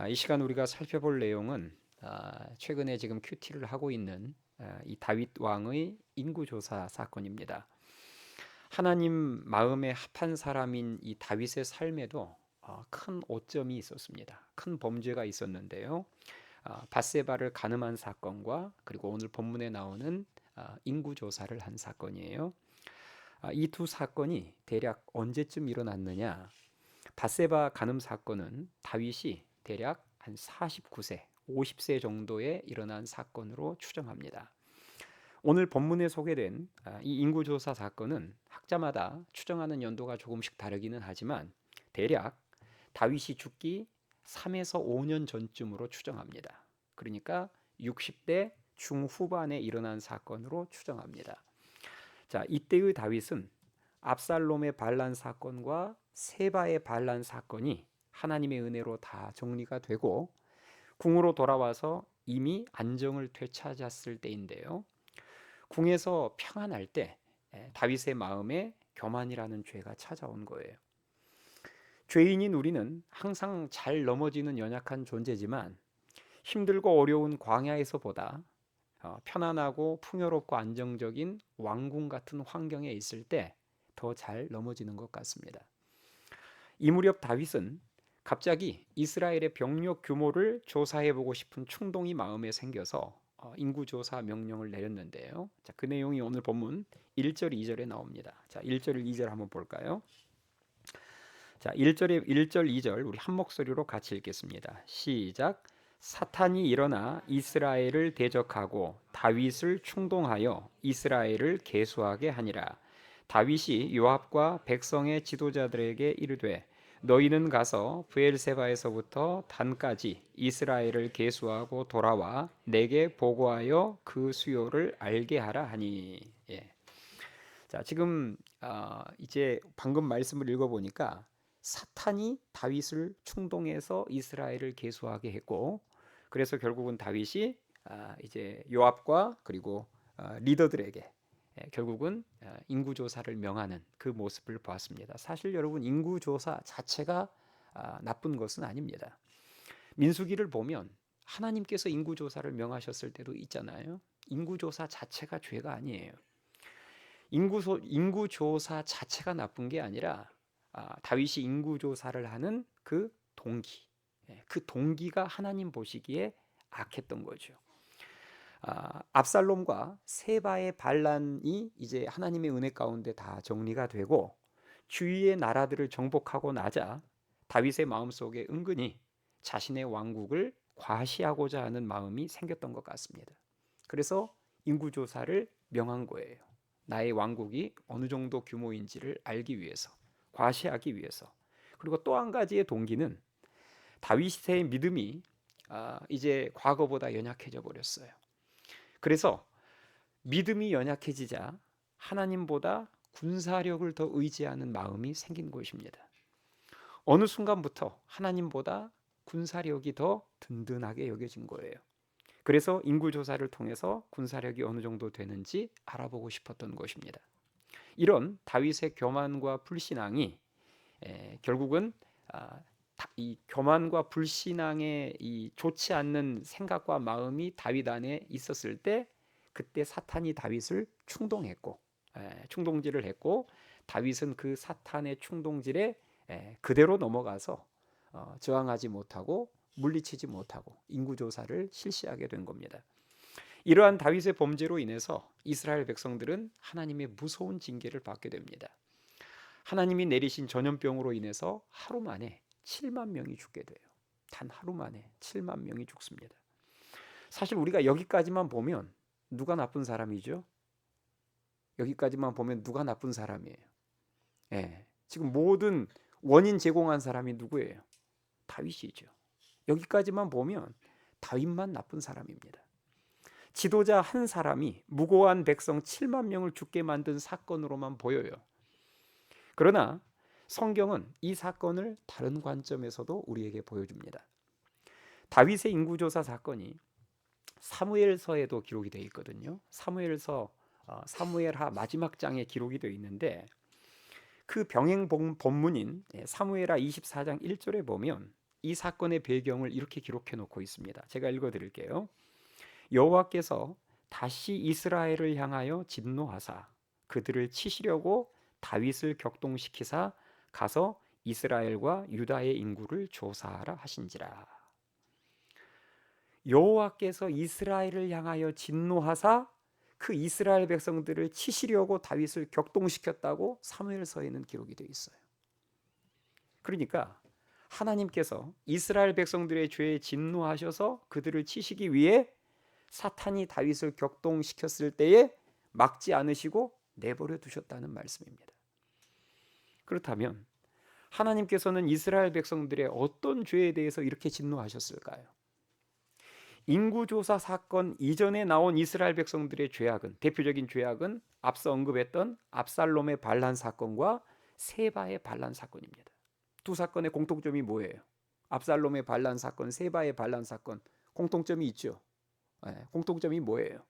이 시간 우리가 살펴볼 내용은 최근에 지금 큐티를 하고 있는 이 다윗 왕의 인구조사 사건입니다. 하나님 마음에 합한 사람인 이 다윗의 삶에도 큰 오점이 있었습니다. 큰 범죄가 있었는데요. 밧세바를 간음한 사건과 그리고 오늘 본문에 나오는 인구조사를 한 사건이에요. 이 두 사건이 대략 언제쯤 일어났느냐? 밧세바 간음 사건은 다윗이 대략 한 49세, 50세 정도에 일어난 사건으로 추정합니다. 오늘 본문에 소개된 이 인구조사 사건은 학자마다 추정하는 연도가 조금씩 다르기는 하지만 대략 다윗이 죽기 3에서 5년 전쯤으로 추정합니다. 그러니까 60대 중후반에 일어난 사건으로 추정합니다. 자, 이때의 다윗은 압살롬의 반란 사건과 세바의 반란 사건이 하나님의 은혜로 다 정리가 되고 궁으로 돌아와서 이미 안정을 되찾았을 때인데요. 궁에서 평안할 때 다윗의 마음에 교만이라는 죄가 찾아온 거예요. 죄인인 우리는 항상 잘 넘어지는 연약한 존재지만 힘들고 어려운 광야에서보다 편안하고 풍요롭고 안정적인 왕궁 같은 환경에 있을 때 더 잘 넘어지는 것 같습니다. 이 무렵 다윗은 갑자기 이스라엘의 병력 규모를 조사해보고 싶은 충동이 마음에 생겨서 인구조사 명령을 내렸는데요. 자, 그 내용이 오늘 본문 1절, 2절에 나옵니다. 자, 1절, 2절 한번 볼까요? 자, 1절, 2절 우리 한 목소리로 같이 읽겠습니다. 시작. 사탄이 일어나 이스라엘을 대적하고 다윗을 충동하여 이스라엘을 계수하게 하니라. 다윗이 요압과 백성의 지도자들에게 이르되 너희는 가서 브엘세바에서부터 단까지 이스라엘을 계수하고 돌아와 내게 보고하여 그 수요를 알게 하라 하니. 예. 자, 지금 이제 방금 말씀을 읽어보니까 사탄이 다윗을 충동해서 이스라엘을 계수하게 했고, 그래서 결국은 다윗이 이제 요압과 그리고 리더들에게 결국은 인구조사를 명하는 그 모습을 보았습니다. 사실 여러분 인구조사 자체가 나쁜 것은 아닙니다. 민수기를 보면 하나님께서 인구조사를 명하셨을 때도 있잖아요. 인구조사 자체가 죄가 아니에요. 인구조사 자체가 나쁜 게 아니라 다윗이 인구조사를 하는 그 동기, 그 동기가 하나님 보시기에 악했던 거죠. 압살롬과 세바의 반란이 이제 하나님의 은혜 가운데 다 정리가 되고 주위의 나라들을 정복하고 나자 다윗의 마음속에 은근히 자신의 왕국을 과시하고자 하는 마음이 생겼던 것 같습니다. 그래서 인구조사를 명한 거예요. 나의 왕국이 어느 정도 규모인지를 알기 위해서, 과시하기 위해서. 그리고 또 한 가지의 동기는 다윗의 믿음이 이제 과거보다 연약해져 버렸어요. 그래서 믿음이 연약해지자 하나님보다 군사력을 더 의지하는 마음이 생긴 것입니다. 어느 순간부터 하나님보다 군사력이 더 든든하게 여겨진 거예요. 그래서 인구조사를 통해서 군사력이 어느 정도 되는지 알아보고 싶었던 것입니다. 이런 다윗의 교만과 불신앙이 결국은 이 교만과 불신앙의 이 좋지 않는 생각과 마음이 다윗 안에 있었을 때 그때 사탄이 다윗을 충동했고 충동질을 했고 다윗은 그 사탄의 충동질에 그대로 넘어가서 저항하지 못하고 물리치지 못하고 인구조사를 실시하게 된 겁니다. 이러한 다윗의 범죄로 인해서 이스라엘 백성들은 하나님의 무서운 징계를 받게 됩니다. 하나님이 내리신 전염병으로 인해서 하루 만에 7만 명이 죽게 돼요. 단 하루 만에 7만 명이 죽습니다. 사실 우리가 여기까지만 보면 누가 나쁜 사람이죠? 여기까지만 보면 누가 나쁜 사람이에요? 지금 모든 원인 제공한 사람이 누구예요? 다윗이죠. 여기까지만 보면 다윗만 나쁜 사람입니다. 지도자 한 사람이 무고한 백성 7만 명을 죽게 만든 사건으로만 보여요. 그러나 성경은 이 사건을 다른 관점에서도 우리에게 보여줍니다. 다윗의 인구조사 사건이 사무엘서에도 기록이 되어 있거든요. 사무엘서 사무엘하 마지막 장에 기록이 되어 있는데 그 병행 본문인 사무엘하 24장 1절에 보면 이 사건의 배경을 이렇게 기록해 놓고 있습니다. 제가 읽어 드릴게요. 여호와께서 다시 이스라엘을 향하여 진노하사 그들을 치시려고 다윗을 격동시키사 가서 이스라엘과 유다의 인구를 조사하라 하신지라. 여호와께서 이스라엘을 향하여 진노하사 그 이스라엘 백성들을 치시려고 다윗을 격동시켰다고 사무엘서에는 기록이 되어 있어요. 그러니까 하나님께서 이스라엘 백성들의 죄에 진노하셔서 그들을 치시기 위해 사탄이 다윗을 격동시켰을 때에 막지 않으시고 내버려 두셨다는 말씀입니다. 그렇다면 하나님께서는 이스라엘 백성들의 어떤 죄에 대해서 이렇게 진노하셨을까요? 인구조사 사건 이전에 나온 이스라엘 백성들의 죄악은, 대표적인 죄악은 앞서 언급했던 압살롬의 반란 사건과 세바의 반란 사건입니다. 두 사건의 공통점이 뭐예요? 압살롬의 반란 사건, 세바의 반란 사건, 공통점이 있죠. 공통점이 뭐예요?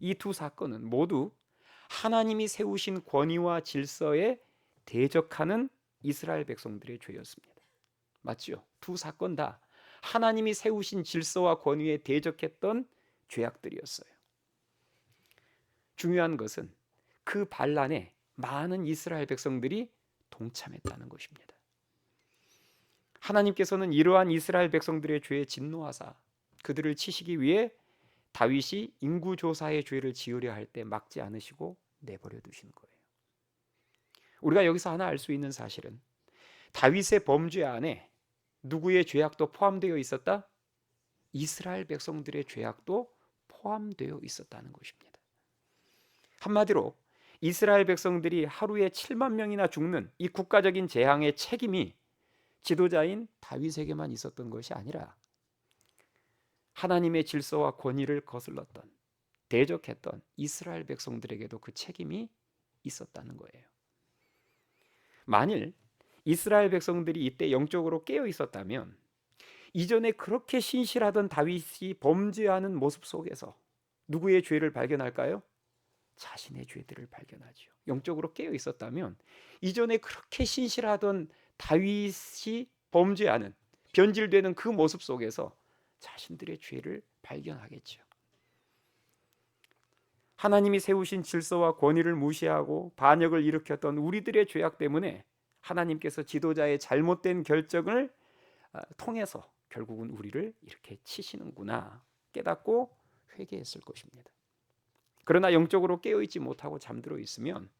이 두 사건은 모두 하나님이 세우신 권위와 질서에 대적하는 이스라엘 백성들의 죄였습니다. 맞죠? 두 사건 다 하나님이 세우신 질서와 권위에 대적했던 죄악들이었어요. 중요한 것은 그 반란에 많은 이스라엘 백성들이 동참했다는 것입니다. 하나님께서는 이러한 이스라엘 백성들의 죄에 진노하사 그들을 치시기 위해 다윗이 인구조사의 죄를 지으려 할 때 막지 않으시고 내버려 두신 거예요. 우리가 여기서 하나 알 수 있는 사실은 다윗의 범죄 안에 누구의 죄악도 포함되어 있었다? 이스라엘 백성들의 죄악도 포함되어 있었다는 것입니다. 한마디로 이스라엘 백성들이 하루에 7만 명이나 죽는 이 국가적인 재앙의 책임이 지도자인 다윗에게만 있었던 것이 아니라 하나님의 질서와 권위를 거슬렀던, 대적했던 이스라엘 백성들에게도 그 책임이 있었다는 거예요. 만일 이스라엘 백성들이 이때 영적으로 깨어 있었다면 이전에 그렇게 신실하던 다윗이 범죄하는 모습 속에서 누구의 죄를 발견할까요? 자신의 죄들을 발견하죠. 영적으로 깨어 있었다면 이전에 그렇게 신실하던 다윗이 범죄하는, 변질되는 그 모습 속에서 자신들의 죄를 발견하겠죠. 하나님이 세우신 질서와 권위를 무시하고 반역을 일으켰던 우리들의 죄악 때문에 하나님께서 지도자의 잘못된 결정을 통해서 결국은 우리를 이렇게 치시는구나 깨닫고 회개했을 것입니다. 그러나 영적으로 깨어있지 못하고 잠들어 있으면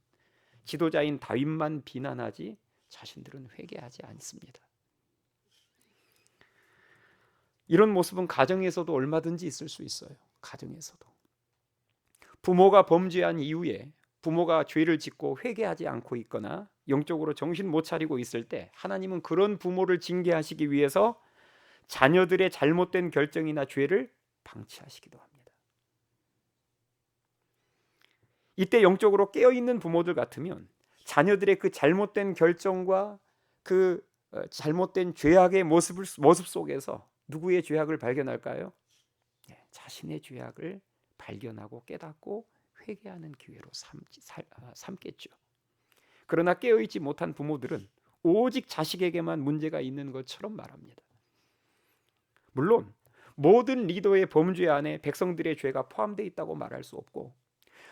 지도자인 다윗만 비난하지 자신들은 회개하지 않습니다. 이런 모습은 가정에서도 얼마든지 있을 수 있어요. 가정에서도 부모가 범죄한 이후에 부모가 죄를 짓고 회개하지 않고 있거나 영적으로 정신 못 차리고 있을 때 하나님은 그런 부모를 징계하시기 위해서 자녀들의 잘못된 결정이나 죄를 방치하시기도 합니다. 이때 영적으로 깨어있는 부모들 같으면 자녀들의 그 잘못된 결정과 그 잘못된 죄악의 모습 속에서 누구의 죄악을 발견할까요? 자신의 죄악을 발견하고 깨닫고 회개하는 기회로 삼겠죠. 그러나 깨어있지 못한 부모들은 오직 자식에게만 문제가 있는 것처럼 말합니다. 물론 모든 리더의 범죄 안에 백성들의 죄가 포함되어 있다고 말할 수 없고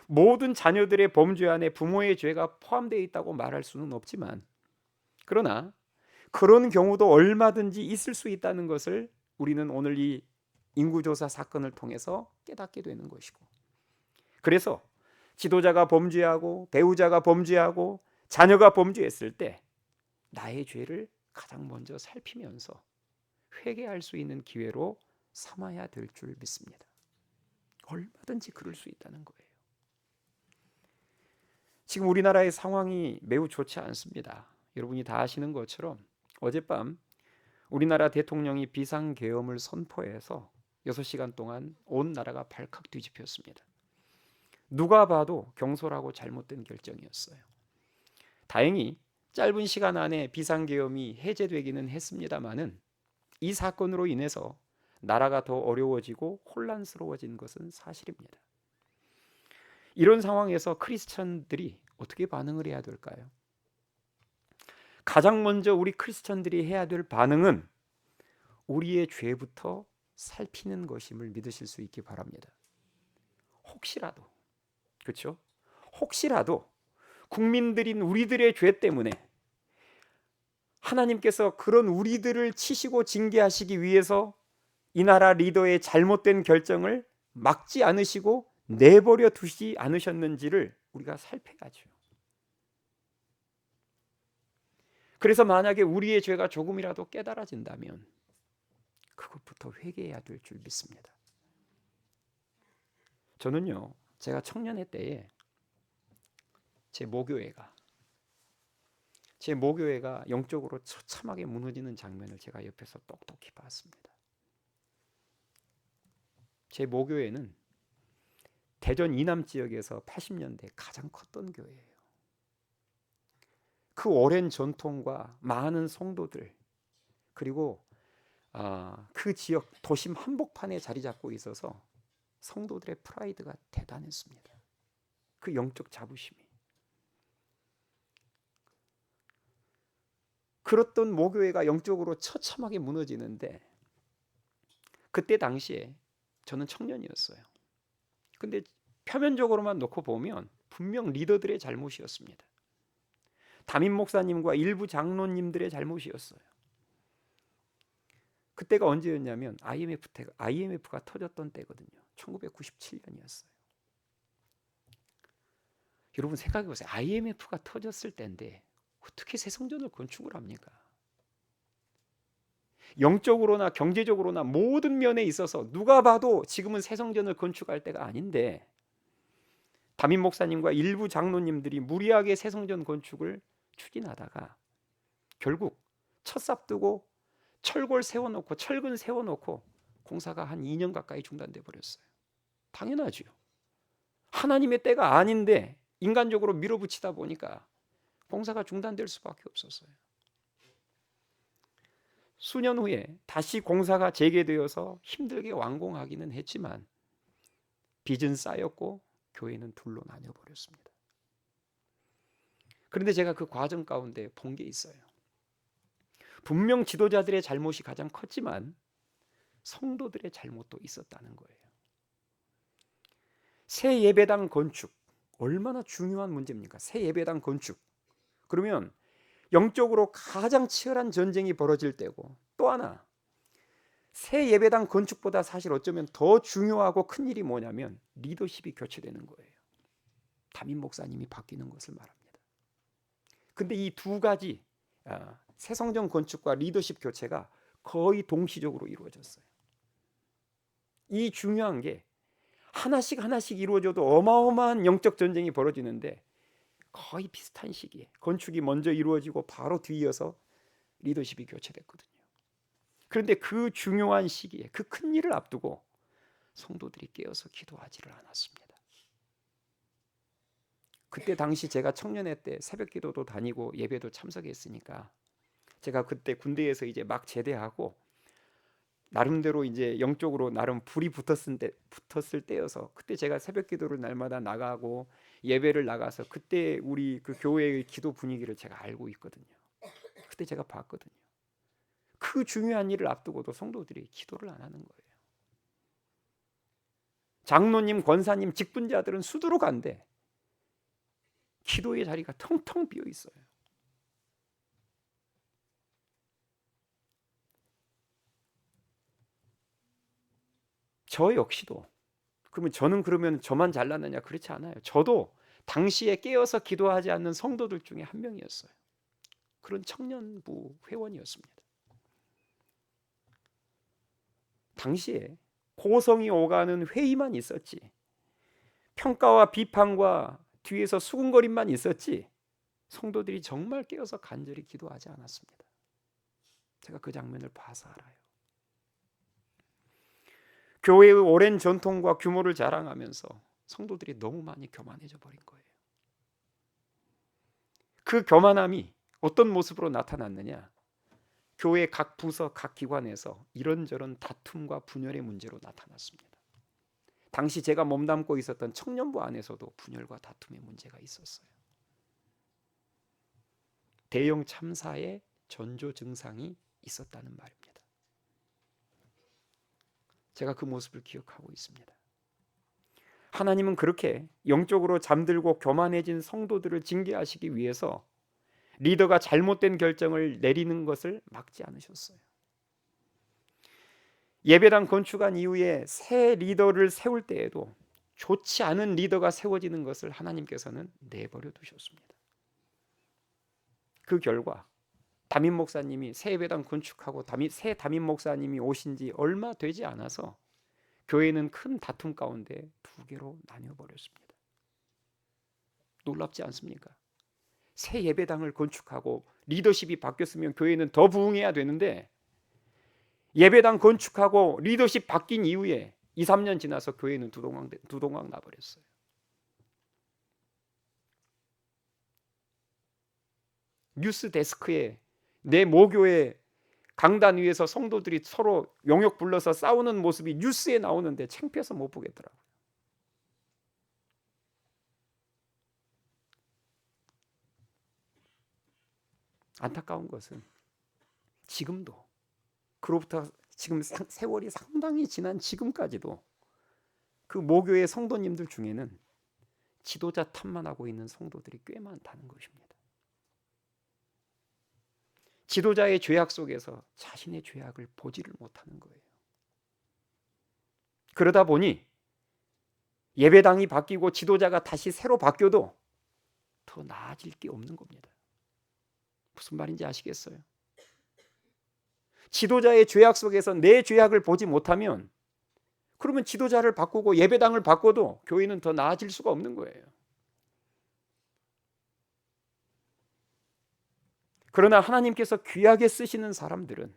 모든 자녀들의 범죄 안에 부모의 죄가 포함되어 있다고 말할 수는 없지만 그러나 그런 경우도 얼마든지 있을 수 있다는 것을 우리는 오늘 이 인구조사 사건을 통해서 깨닫게 되는 것이고 그래서 지도자가 범죄하고 배우자가 범죄하고 자녀가 범죄했을 때 나의 죄를 가장 먼저 살피면서 회개할 수 있는 기회로 삼아야 될 줄 믿습니다. 얼마든지 그럴 수 있다는 거예요. 지금 우리나라의 상황이 매우 좋지 않습니다. 여러분이 다 아시는 것처럼 어젯밤 우리나라 대통령이 비상계엄을 선포해서 6시간 동안 온 나라가 발칵 뒤집혔습니다. 누가 봐도 경솔하고 잘못된 결정이었어요. 다행히 짧은 시간 안에 비상계엄이 해제되기는 했습니다마는 이 사건으로 인해서 나라가 더 어려워지고 혼란스러워진 것은 사실입니다. 이런 상황에서 크리스천들이 어떻게 반응을 해야 될까요? 가장 먼저 우리 크리스천들이 해야 될 반응은 우리의 죄부터 살피는 것임을 믿으실 수 있기 바랍니다. 혹시라도, 그렇죠? 혹시라도 국민들인 우리들의 죄 때문에 하나님께서 그런 우리들을 치시고 징계하시기 위해서 이 나라 리더의 잘못된 결정을 막지 않으시고 내버려 두시지 않으셨는지를 우리가 살펴야죠. 그래서 만약에 우리의 죄가 조금이라도 깨달아진다면 그것부터 회개해야 될 줄 믿습니다. 저는요, 제가 청년의 때에 제 모교회가 영적으로 처참하게 무너지는 장면을 제가 옆에서 똑똑히 봤습니다. 제 모교회는 대전 이남 지역에서 80년대 가장 컸던 교회예요. 그 오랜 전통과 많은 성도들, 그리고 그 지역 도심 한복판에 자리 잡고 있어서 성도들의 프라이드가 대단했습니다. 그 영적 자부심이. 그렇던 모교회가 영적으로 처참하게 무너지는데, 그때 당시에 저는 청년이었어요. 근데 표면적으로만 놓고 보면 분명 리더들의 잘못이었습니다. 담임 목사님과 일부 장로님들의 잘못이었어요. 그때가 언제였냐면 IMF가 터졌던 때거든요. 1997년이었어요. 여러분 생각해 보세요. IMF가 터졌을 때인데 어떻게 새 성전을 건축을 합니까? 영적으로나 경제적으로나 모든 면에 있어서 누가 봐도 지금은 새 성전을 건축할 때가 아닌데, 담임 목사님과 일부 장로님들이 무리하게 새 성전 건축을 추진하다가 결국 첫삽 뜨고 철골 세워놓고 철근 세워놓고 공사가 한 2년 가까이 중단돼 버렸어요. 당연하죠. 하나님의 때가 아닌데 인간적으로 밀어붙이다 보니까 공사가 중단될 수밖에 없었어요. 수년 후에 다시 공사가 재개되어서 힘들게 완공하기는 했지만 빚은 쌓였고 교회는 둘로 나뉘어버렸습니다. 그런데 제가 그 과정 가운데 본 게 있어요. 분명 지도자들의 잘못이 가장 컸지만 성도들의 잘못도 있었다는 거예요. 새 예배당 건축, 얼마나 중요한 문제입니까? 새 예배당 건축. 그러면 영적으로 가장 치열한 전쟁이 벌어질 때고, 또 하나 새 예배당 건축보다 사실 어쩌면 더 중요하고 큰 일이 뭐냐면 리더십이 교체되는 거예요. 담임 목사님이 바뀌는 것을 말합니다. 근데 이 두 가지, 새 성전 건축과 리더십 교체가 거의 동시적으로 이루어졌어요. 이 중요한 게 하나씩 이루어져도 어마어마한 영적 전쟁이 벌어지는데 거의 비슷한 시기에 건축이 먼저 이루어지고 바로 뒤이어서 리더십이 교체됐거든요. 그런데 그 중요한 시기에 그 큰 일을 앞두고 성도들이 깨어서 기도하지를 않았습니다. 그때 당시 제가 청년회 때 새벽 기도도 다니고 예배도 참석했으니까, 제가 그때 군대에서 이제 막 제대하고 나름대로 이제 영적으로 나름 불이 붙었을 때여서 그때 제가 새벽 기도를 날마다 나가고 예배를 나가서 그때 우리 그 교회의 기도 분위기를 제가 알고 있거든요. 그때 제가 봤거든요. 그 중요한 일을 앞두고도 성도들이 기도를 안 하는 거예요. 장로님, 권사님, 직분자들은 수두룩 한데 기도의 자리가 텅텅 비어 있어요. 저 역시도, 그러면 저만 잘났느냐? 그렇지 않아요. 저도 당시에 깨어서 기도하지 않는 성도들 중에 한 명이었어요. 그런 청년부 회원이었습니다. 당시에 고성이 오가는 회의만 있었지, 평가와 비판과 뒤에서 수군거림만 있었지, 성도들이 정말 깨어서 간절히 기도하지 않았습니다. 제가 그 장면을 봐서 알아요. 교회의 오랜 전통과 규모를 자랑하면서 성도들이 너무 많이 교만해져 버린 거예요. 그 교만함이 어떤 모습으로 나타났느냐? 교회 각 부서, 각 기관에서 이런저런 다툼과 분열의 문제로 나타났습니다. 당시 제가 몸담고 있었던 청년부 안에서도 분열과 다툼의 문제가 있었어요. 대형 참사의 전조 증상이 있었다는 말입니다. 제가 그 모습을 기억하고 있습니다. 하나님은 그렇게 영적으로 잠들고 교만해진 성도들을 징계하시기 위해서 리더가 잘못된 결정을 내리는 것을 막지 않으셨어요. 예배당 건축한 이후에 새 리더를 세울 때에도 좋지 않은 리더가 세워지는 것을 하나님께서는 내버려 두셨습니다. 그 결과 담임 목사님이 새 예배당 건축하고 새 담임 목사님이 오신 지 얼마 되지 않아서 교회는 큰 다툼 가운데 두 개로 나뉘어버렸습니다. 놀랍지 않습니까? 새 예배당을 건축하고 리더십이 바뀌었으면 교회는 더 부흥해야 되는데 예배당 건축하고 리더십 바뀐 이후에 2, 3년 지나서 교회는 두동강 나버렸어요. 뉴스 데스크에 내 모교의 강단 위에서 성도들이 서로 용역 불러서 싸우는 모습이 뉴스에 나오는데 창피해서 못 보겠더라고요. 안타까운 것은 지금도 그로부터 지금 세월이 상당히 지난 지금까지도 그 모교의 성도님들 중에는 지도자 탓만 하고 있는 성도들이 꽤 많다는 것입니다. 지도자의 죄악 속에서 자신의 죄악을 보지를 못하는 거예요. 그러다 보니 예배당이 바뀌고 지도자가 다시 새로 바뀌어도 더 나아질 게 없는 겁니다. 무슨 말인지 아시겠어요? 지도자의 죄악 속에서 내 죄악을 보지 못하면 그러면 지도자를 바꾸고 예배당을 바꿔도 교회는 더 나아질 수가 없는 거예요. 그러나 하나님께서 귀하게 쓰시는 사람들은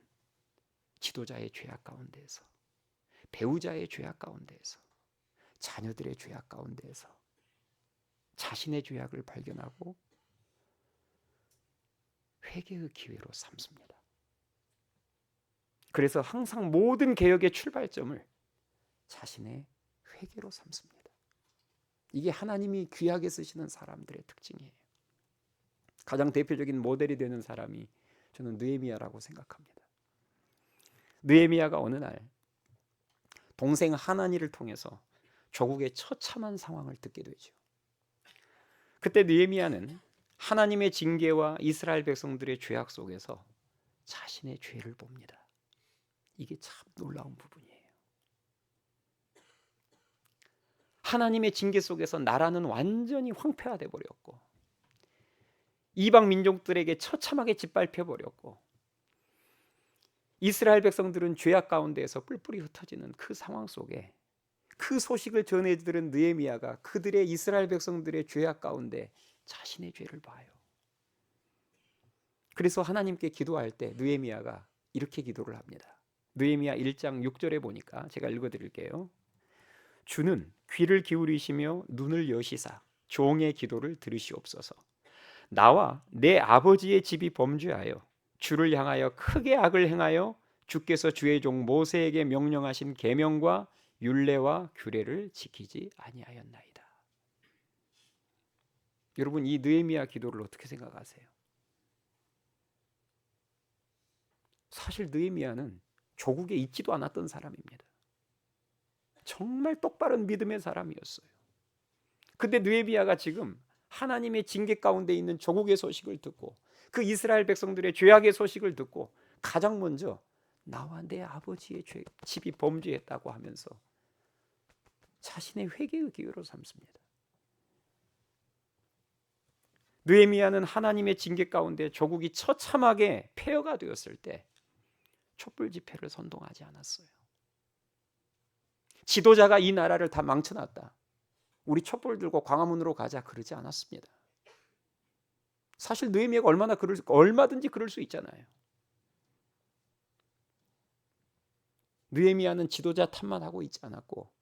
지도자의 죄악 가운데에서, 배우자의 죄악 가운데에서, 자녀들의 죄악 가운데에서 자신의 죄악을 발견하고 회개의 기회로 삼습니다. 그래서 항상 모든 개혁의 출발점을 자신의 회개로 삼습니다. 이게 하나님이 귀하게 쓰시는 사람들의 특징이에요. 가장 대표적인 모델이 되는 사람이 저는 느헤미야라고 생각합니다. 느헤미야가 어느 날 동생 하나니를 통해서 조국의 처참한 상황을 듣게 되죠. 그때 느헤미야는 하나님의 징계와 이스라엘 백성들의 죄악 속에서 자신의 죄를 봅니다. 이게 참 놀라운 부분이에요. 하나님의 징계 속에서 나라는 완전히 황폐화돼 버렸고 이방 민족들에게 처참하게 짓밟혀 버렸고 이스라엘 백성들은 죄악 가운데에서 뿔뿔이 흩어지는 그 상황 속에 그 소식을 전해 들은 느헤미야가 그들의 이스라엘 백성들의 죄악 가운데 자신의 죄를 봐요. 그래서 하나님께 기도할 때 느헤미야가 이렇게 기도를 합니다. 느헤미야 1장 6절에 보니까 제가 읽어드릴게요. 주는 귀를 기울이시며 눈을 여시사 종의 기도를 들으시옵소서. 나와 내 아버지의 집이 범죄하여 주를 향하여 크게 악을 행하여 주께서 주의 종 모세에게 명령하신 계명과 율례와 규례를 지키지 아니하였나이다. 여러분, 이 느헤미야 기도를 어떻게 생각하세요? 사실 느헤미야는 조국에 있지도 않았던 사람입니다. 정말 똑바른 믿음의 사람이었어요. 근데 느헤미야가 지금 하나님의 징계 가운데 있는 조국의 소식을 듣고 그 이스라엘 백성들의 죄악의 소식을 듣고 가장 먼저 나와 내 아버지의 집이 범죄했다고 하면서 자신의 회개의 기회로 삼습니다. 느헤미야는 하나님의 징계 가운데 조국이 처참하게 폐허가 되었을 때 촛불 집회를 선동하지 않았어요. 지도자가 이 나라를 다 망쳐놨다, 우리 촛불 들고 광화문으로 가자, 그러지 않았습니다. 사실 느헤미야가 얼마든지 그럴 수 있잖아요. 느헤미야는 지도자 탓만 하고 있지 않았고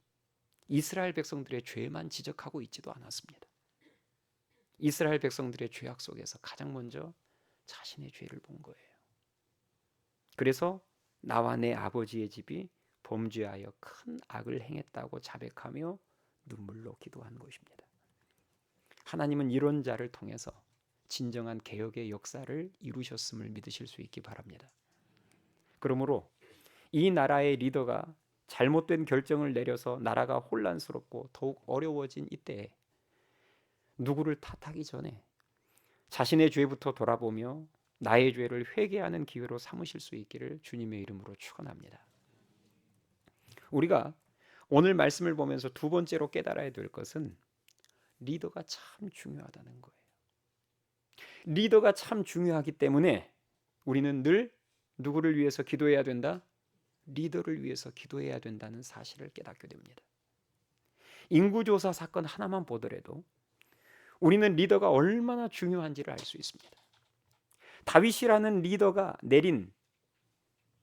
이스라엘 백성들의 죄만 지적하고 있지도 않았습니다. 이스라엘 백성들의 죄악 속에서 가장 먼저 자신의 죄를 본 거예요. 그래서 나와 내 아버지의 집이 범죄하여 큰 악을 행했다고 자백하며 눈물로 기도한 것입니다. 하나님은 이런 자를 통해서 진정한 개혁의 역사를 이루셨음을 믿으실 수 있기 바랍니다. 그러므로 이 나라의 리더가 잘못된 결정을 내려서 나라가 혼란스럽고 더욱 어려워진 이때에 누구를 탓하기 전에 자신의 죄부터 돌아보며 나의 죄를 회개하는 기회로 삼으실 수 있기를 주님의 이름으로 축원합니다. 우리가 오늘 말씀을 보면서 두 번째로 깨달아야 될 것은 리더가 참 중요하다는 거예요. 리더가 참 중요하기 때문에 우리는 늘 누구를 위해서 기도해야 된다? 리더를 위해서 기도해야 된다는 사실을 깨닫게 됩니다. 인구조사 사건 하나만 보더라도 우리는 리더가 얼마나 중요한지를 알 수 있습니다. 다윗이라는 리더가 내린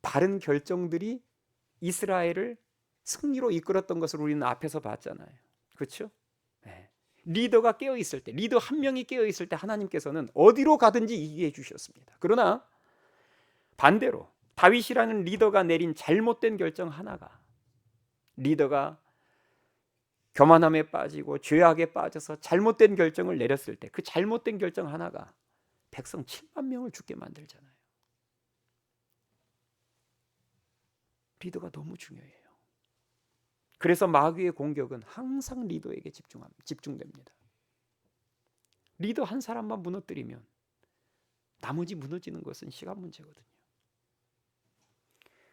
바른 결정들이 이스라엘을 승리로 이끌었던 것을 우리는 앞에서 봤잖아요. 그렇죠? 네. 리더가 깨어 있을 때, 리더 한 명이 깨어 있을 때 하나님께서는 어디로 가든지 이기게 해 주셨습니다. 그러나 반대로 다윗이라는 리더가 내린 잘못된 결정 하나가, 리더가 교만함에 빠지고 죄악에 빠져서 잘못된 결정을 내렸을 때 그 잘못된 결정 하나가 백성 7만 명을 죽게 만들잖아요. 리더가 너무 중요해요. 그래서 마귀의 공격은 항상 리더에게 집중됩니다. 리더 한 사람만 무너뜨리면 나머지 무너지는 것은 시간 문제거든요.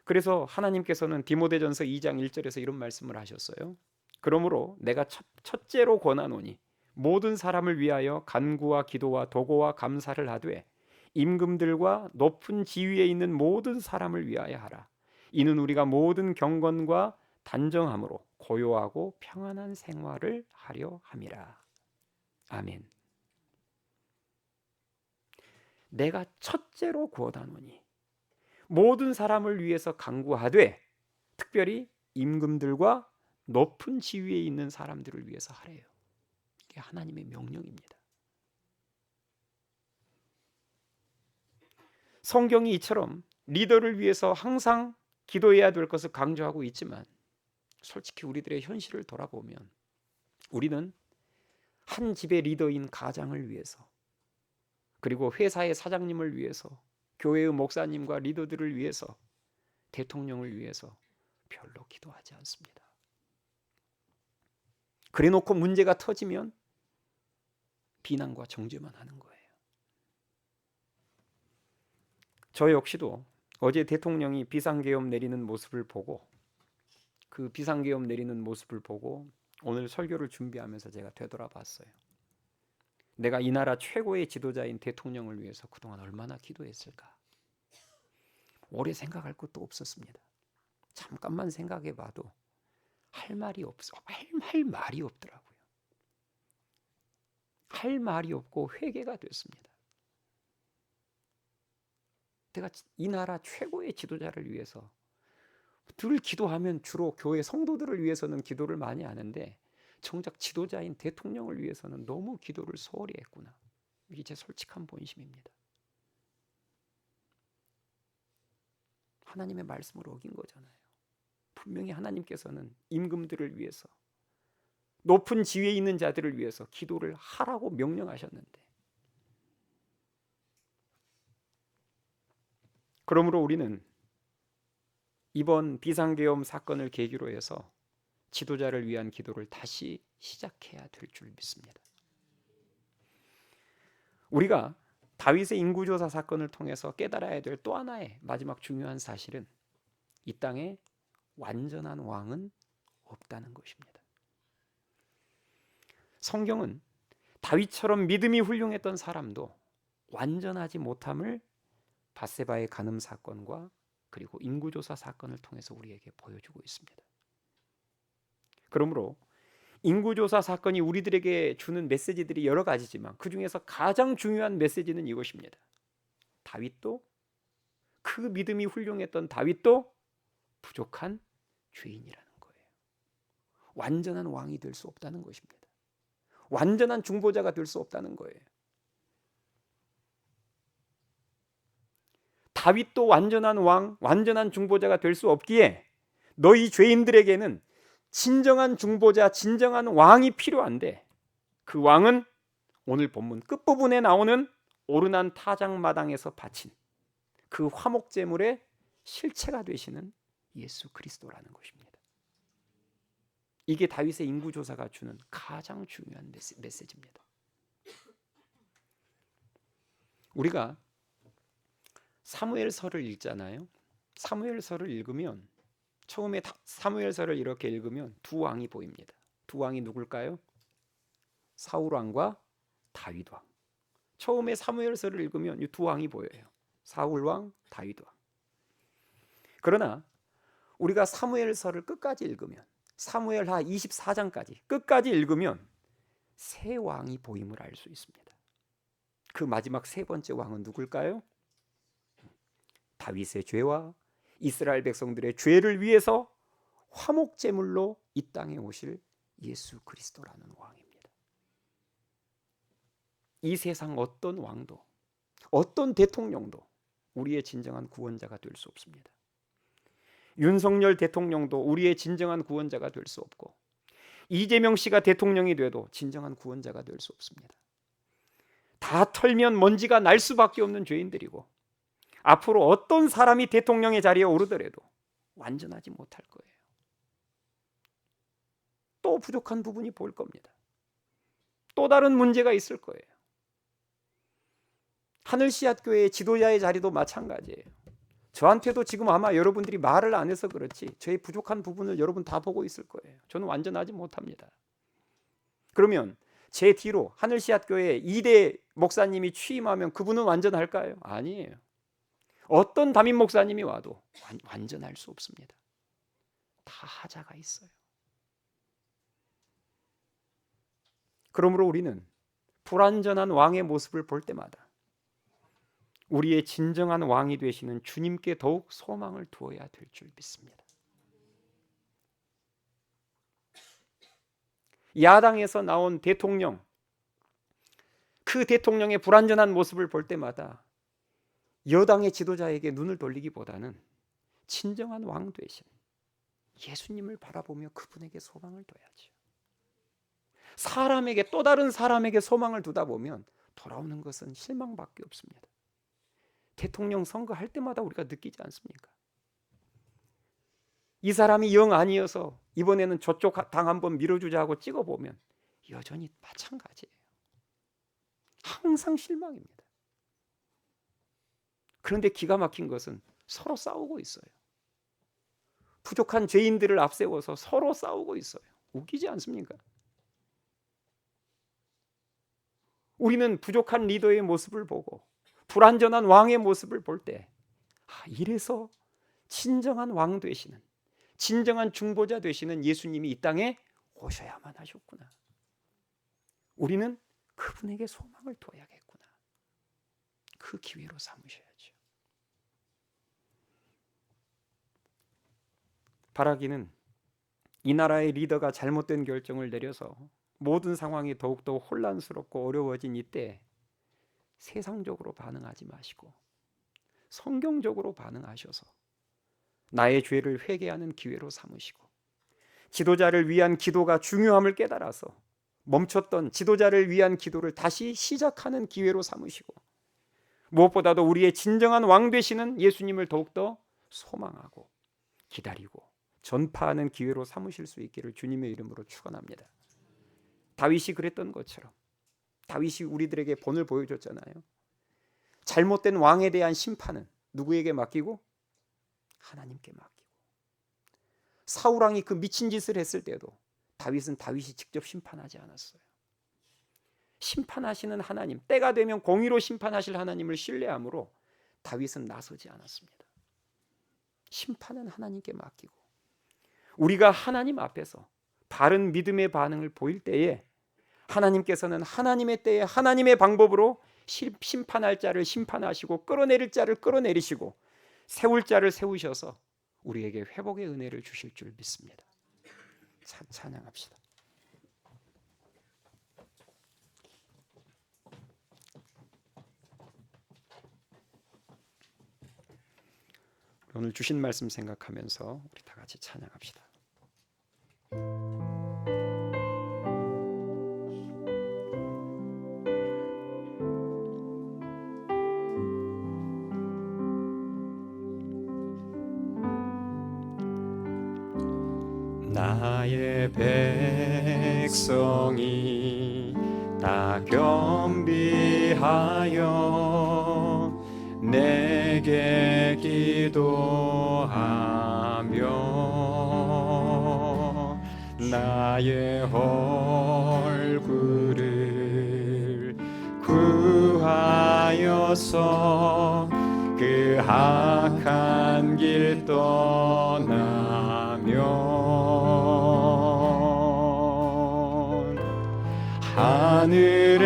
그래서 하나님께서는 디모데전서 2장 1절에서 이런 말씀을 하셨어요. 그러므로 내가 첫째로 권하노니 모든 사람을 위하여 간구와 기도와 도고와 감사를 하되 임금들과 높은 지위에 있는 모든 사람을 위하여 하라. 이는 우리가 모든 경건과 단정함으로 고요하고 평안한 생활을 하려 함이라. 아멘. 내가 첫째로 구하노니 모든 사람을 위해서 간구하되 특별히 임금들과 높은 지위에 있는 사람들을 위해서 하래요. 이게 하나님의 명령입니다. 성경이 이처럼 리더를 위해서 항상 기도해야 될 것을 강조하고 있지만 솔직히 우리들의 현실을 돌아보면 우리는 한 집의 리더인 가장을 위해서, 그리고 회사의 사장님을 위해서, 교회의 목사님과 리더들을 위해서, 대통령을 위해서 별로 기도하지 않습니다. 그래놓고 문제가 터지면 비난과 정죄만 하는 거예요. 저 역시도 어제 대통령이 비상계엄 내리는 모습을 보고, 그 비상계엄 내리는 모습을 보고 오늘 설교를 준비하면서 제가 되돌아봤어요. 내가 이 나라 최고의 지도자인 대통령을 위해서 그동안 얼마나 기도했을까? 오래 생각할 것도 없었습니다. 잠깐만 생각해봐도 할 말이 없더라고요. 할 말이 없고 회개가 됐습니다. 내가 이 나라 최고의 지도자를 위해서 늘 기도하면 주로 교회 성도들을 위해서는 기도를 많이 하는데 정작 지도자인 대통령을 위해서는 너무 기도를 소홀히 했구나. 이게 제 솔직한 본심입니다. 하나님의 말씀을 어긴 거잖아요. 분명히 하나님께서는 임금들을 위해서, 높은 지위에 있는 자들을 위해서 기도를 하라고 명령하셨는데, 그러므로 우리는 이번 비상계엄 사건을 계기로 해서 지도자를 위한 기도를 다시 시작해야 될 줄 믿습니다. 우리가 다윗의 인구조사 사건을 통해서 깨달아야 될 또 하나의 마지막 중요한 사실은 이 땅에 완전한 왕은 없다는 것입니다. 성경은 다윗처럼 믿음이 훌륭했던 사람도 완전하지 못함을 밧세바의 간음 사건과 그리고 인구조사 사건을 통해서 우리에게 보여주고 있습니다. 그러므로 인구조사 사건이 우리들에게 주는 메시지들이 여러 가지지만 그 중에서 가장 중요한 메시지는 이것입니다. 다윗도, 그 믿음이 훌륭했던 다윗도 부족한 죄인이라는 거예요. 완전한 왕이 될 수 없다는 것입니다. 완전한 중보자가 될 수 없다는 거예요. 다윗도 완전한 왕, 완전한 중보자가 될 수 없기에 너희 죄인들에게는 진정한 중보자, 진정한 왕이 필요한데, 그 왕은 오늘 본문 끝부분에 나오는 오르난 타작마당에서 바친 그 화목제물의 실체가 되시는 예수 그리스도라는 것입니다. 이게 다윗의 인구조사가 주는 가장 중요한 메시지입니다. 우리가 사무엘서를 읽잖아요. 사무엘서를 읽으면 처음에 사무엘서를 이렇게 읽으면 두 왕이 보입니다. 두 왕이 누굴까요? 사울 왕과 다윗 왕. 처음에 사무엘서를 읽으면 이 두 왕이 보여요. 사울 왕, 다윗 왕. 그러나 우리가 사무엘서를 끝까지 읽으면 사무엘하 24장까지 끝까지 읽으면 세 왕이 보임을 알 수 있습니다. 그 마지막 세 번째 왕은 누굴까요? 다윗의 죄와 이스라엘 백성들의 죄를 위해서 화목제물로 이 땅에 오실 예수 그리스도라는 왕입니다. 이 세상 어떤 왕도 어떤 대통령도 우리의 진정한 구원자가 될 수 없습니다. 윤석열 대통령도 우리의 진정한 구원자가 될 수 없고 이재명 씨가 대통령이 돼도 진정한 구원자가 될 수 없습니다. 다 털면 먼지가 날 수밖에 없는 죄인들이고 앞으로 어떤 사람이 대통령의 자리에 오르더라도 완전하지 못할 거예요. 또 부족한 부분이 보일 겁니다. 또 다른 문제가 있을 거예요. 하늘씨앗교회의 지도자의 자리도 마찬가지예요. 저한테도 지금 아마 여러분들이 말을 안 해서 그렇지 저의 부족한 부분을 여러분 다 보고 있을 거예요. 저는 완전하지 못합니다. 그러면 제 뒤로 하늘씨앗교회 2대 목사님이 취임하면 그분은 완전할까요? 아니에요. 어떤 담임 목사님이 와도 완전할 수 없습니다. 다 하자가 있어요. 그러므로 우리는 불완전한 왕의 모습을 볼 때마다 우리의 진정한 왕이 되시는 주님께 더욱 소망을 두어야 될 줄 믿습니다. 야당에서 나온 대통령, 그 대통령의 불완전한 모습을 볼 때마다 여당의 지도자에게 눈을 돌리기보다는 진정한 왕 되신 예수님을 바라보며 그분에게 소망을 둬야죠. 사람에게 또 다른 사람에게 소망을 두다 보면 돌아오는 것은 실망밖에 없습니다. 대통령 선거할 때마다 우리가 느끼지 않습니까? 이 사람이 영 아니어서 이번에는 저쪽 당 한번 밀어주자 하고 찍어보면 여전히 마찬가지예요. 항상 실망입니다. 그런데 기가 막힌 것은 서로 싸우고 있어요. 부족한 죄인들을 앞세워서 서로 싸우고 있어요. 웃기지 않습니까? 우리는 부족한 리더의 모습을 보고 불완전한 왕의 모습을 볼 때 이래서 진정한 왕 되시는 진정한 중보자 되시는 예수님이 이 땅에 오셔야만 하셨구나. 우리는 그분에게 소망을 둬야겠구나. 그 기회로 삼으셔야죠. 바라기는 이 나라의 리더가 잘못된 결정을 내려서 모든 상황이 더욱더 혼란스럽고 어려워진 이때 세상적으로 반응하지 마시고 성경적으로 반응하셔서 나의 죄를 회개하는 기회로 삼으시고 지도자를 위한 기도가 중요함을 깨달아서 멈췄던 지도자를 위한 기도를 다시 시작하는 기회로 삼으시고 무엇보다도 우리의 진정한 왕 되시는 예수님을 더욱더 소망하고 기다리고 전파하는 기회로 삼으실 수 있기를 주님의 이름으로 축원합니다. 다윗이 그랬던 것처럼 다윗이 우리들에게 본을 보여줬잖아요. 잘못된 왕에 대한 심판은 누구에게 맡기고? 하나님께 맡기고. 사울 왕이 그 미친 짓을 했을 때도 다윗이 직접 심판하지 않았어요. 심판하시는 하나님, 때가 되면 공의로 심판하실 하나님을 신뢰함으로 다윗은 나서지 않았습니다. 심판은 하나님께 맡기고 우리가 하나님 앞에서 바른 믿음의 반응을 보일 때에 하나님께서는 하나님의 때에 하나님의 방법으로 심판할 자를 심판하시고 끌어내릴 자를 끌어내리시고 세울 자를 세우셔서 우리에게 회복의 은혜를 주실 줄 믿습니다. 찬양합시다. 오늘 주신 말씀 생각하면서 우리 다 같이 찬양합시다. 나의 백성이 다 겸비하여 내게 기도하며 나의 얼굴을 구하여서 그 악한 길 떠나면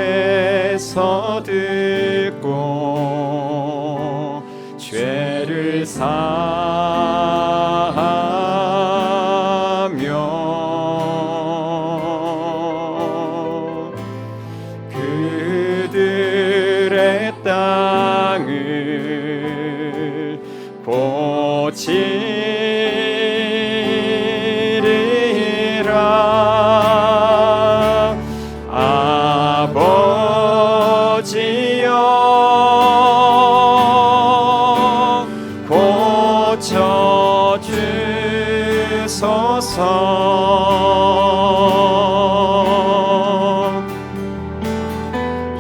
하늘에서 듣고 죄를 사하며 그들의 땅을 고치리라. 아버지여 고쳐주소서.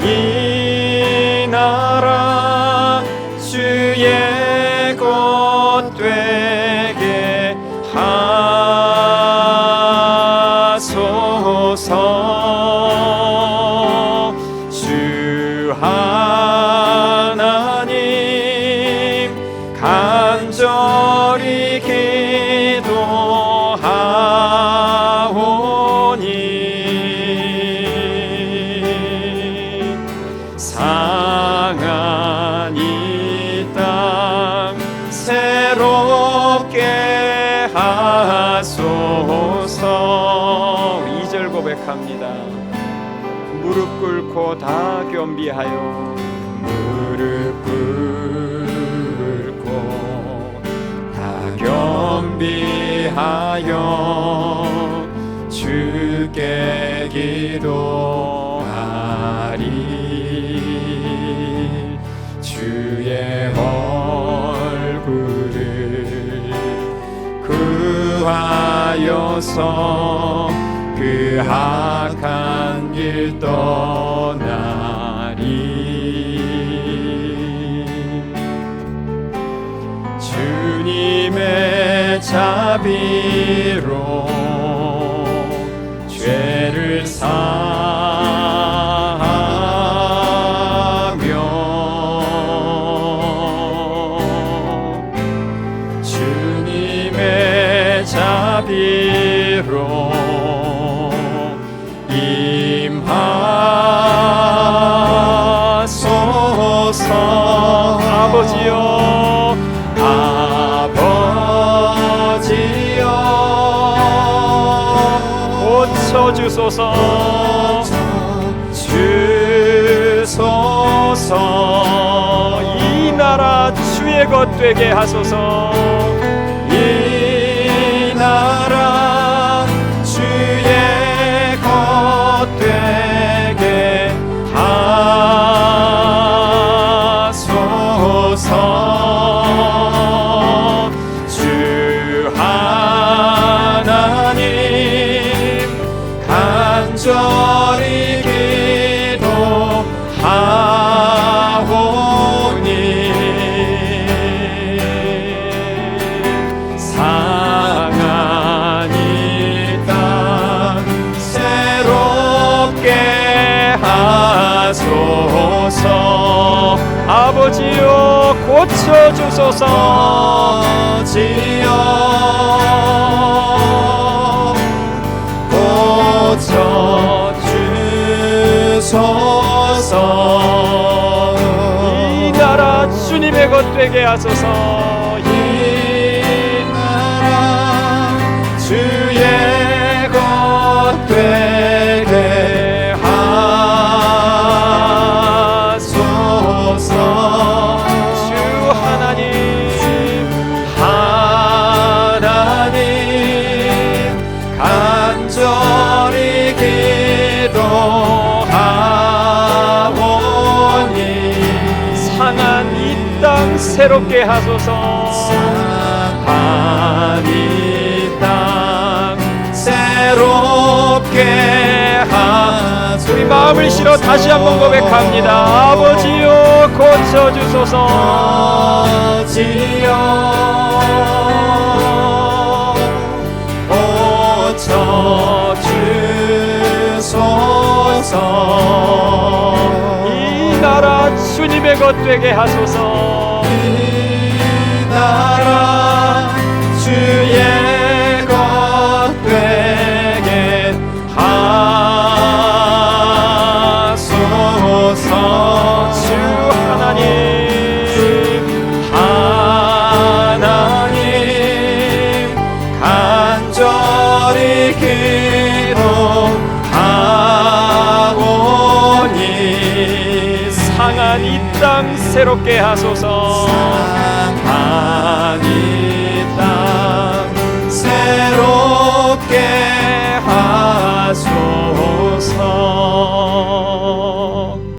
이 나라 주의 것 되게 하소서. 주 하나님 간절히 기도하오니 상한 이 땅 새롭게 하소서. 2절 고백합니다. 무릎 꿇고 다 겸비하여 무릎 꿇고 다 겸비하여 주께 기도하리. 주의 얼굴을 구하여서 그 악한 길 떠나리. 주님의 자비로 죄를 사하며 주님의 자비로 임하소서. 아버지여 아버지여 고쳐주소서. 주소서. 이 나라 주의 것 되게 하소서. 이 나라 주의 것 되게 하소서. 주 하나님 간절히 기도하오니 상한 이 땅 새롭게 하소서. 아버지여 고쳐주소서. 아버지여 고쳐주소서. 이 나라 주님의 것 되게 하소서. 이 나라 주의 것 되게 하소서. 주 하나님 간절히 기도하오니 상한 이 땅 새롭게 하소서. 상한 이 땅 마음을 실어 다시 한번 고백합니다. 아버지여 고쳐주소서. 아버지여 고쳐주소서. 이 나라 주님의 것 되게 하소서. 이 나라 주의 것 되게 하소서. 주 하나님 간절히 기도하오니 상한 이 땅 새롭게 하소서. 상한 이